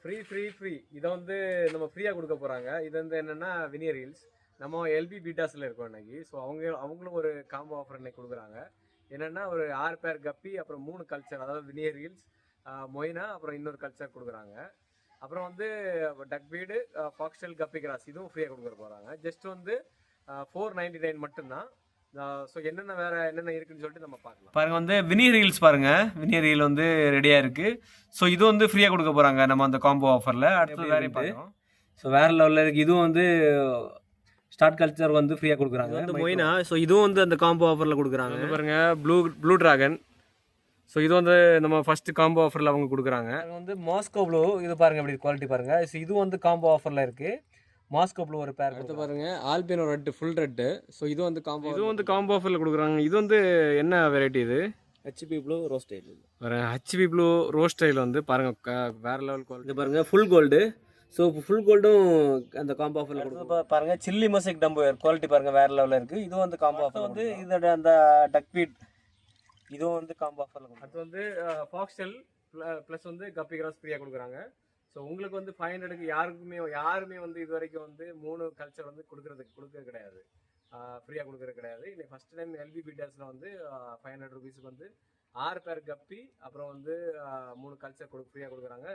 Free இதை வந்து நம்ம ஃப்ரீயாக கொடுக்க போகிறாங்க. இது வந்து என்னென்னா வினியர் ஹீல்ஸ். நம்ம எல்பி பீட்டாஸில் இருக்கோம் இன்னைக்கு. ஸோ அவங்களும் ஒரு காம்போ ஆஃபர் இன்னைக்கு கொடுக்குறாங்க. என்னென்னா ஒரு 6 பேர் கப்பி, அப்புறம் 3 கல்ச்சர், அதாவது வினியர் ஹீல்ஸ், மொய்னா, அப்புறம் இன்னொரு கல்ச்சர் கொடுக்குறாங்க. அப்புறம் வந்து டக் பீடு, ஃபாக்ஸ்டெல், கப்பி கிராஸ் இதுவும் ஃப்ரீயாக கொடுக்க போகிறாங்க. ஜஸ்ட் வந்து 499 மட்டும்தான். ஸோ வேற என்னென்ன இருக்குன்னு சொல்லிட்டு நம்ம பார்க்கலாம். பாருங்க வந்து வினியர் ஹீல்ஸ் பாருங்க. வினியர் ஹீல் வந்து ரெடியாக இருக்கு. ஸோ இது வந்து ஃப்ரீயாக கொடுக்க போகிறாங்க நம்ம அந்த காம்போ ஆஃபரில். அடுத்து வேற பார்க்கலாம். ஸோ வேற லெவலில் இருக்கு. இதுவும் வந்து ஸ்டார்ட் கல்ச்சர் வந்து ஃப்ரீயாக கொடுக்குறாங்க. வந்து மொய்னா. ஸோ இதுவும் வந்து அந்த காம்போ ஆஃபரில் கொடுக்குறாங்க. பாருங்க ப்ளூ டிராகன். ஸோ இது வந்து நம்ம ஃபர்ஸ்ட் காம்போ ஆஃபரில் அவங்க கொடுக்குறாங்க. வந்து மாஸ்கோ ப்ளூ. இது பாருங்க அப்படி குவாலிட்டி பாருங்க. ஸோ இது வந்து காம்போ ஆஃபரில் இருக்கு. மாஸ்கோ ப்ளூ ஒரு பேர். அடுத்து பாருங்க Alpino red, full red. So இது வந்து காம்போ ஆஃபரில் கொடுக்குறாங்க. இது வந்து என்ன வெரைட்டி? இது ஹெச்பி ப்ளூ ரோஸ் ஸ்டைல். பாருங்க ஹெச்பி ப்ளூ ரோஸ் ஸ்டைல் வந்து பாருங்க வேற லெவல் குவாலிட்டி. இது பாருங்க ஃபுல் கோல்டு. ஸோ ஃபுல் கோல்டும் அந்த காம்போ ஆஃபரில் கொடுக்கும். பாருங்க சில்லி மொசைக் டம்பு குவாலிட்டி பாருங்க வேற லெவலில் இருக்கு. இது வந்து காம்போ ஆஃபர் வந்து இதோட அந்த டக் பீட் இதுவும் வந்து காம்போ ஆஃபரில் கொடுக்கும். அது வந்து ஃபாக்ஸ்டெல் ப்ளஸ் வந்து கப்பி கிராஸ் ஃப்ரீயாக கொடுக்குறாங்க. ஸோ உங்களுக்கு வந்து 500க்கு யாருமே வந்து இது வரைக்கும் வந்து 3 கல்ச்சர் வந்து கொடுக்க கிடையாது. ஃப்ரீயாக கொடுக்குறது கிடையாது. இல்லை ஃபர்ஸ்ட் டைம் எல்பி பீட்டர்ஸில் வந்து 500 ருபீஸுக்கு வந்து 6 பேர் கப்பி, அப்புறம் வந்து 3 கல்ச்சர் ஃப்ரீயாக கொடுக்குறாங்க.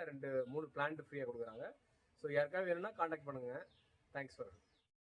3 பிளான்ட் ஃப்ரீயாக கொடுக்குறாங்க. ஸோ யாருக்காவது வேணும்னா கான்டாக்ட் பண்ணுங்கள். Thanks for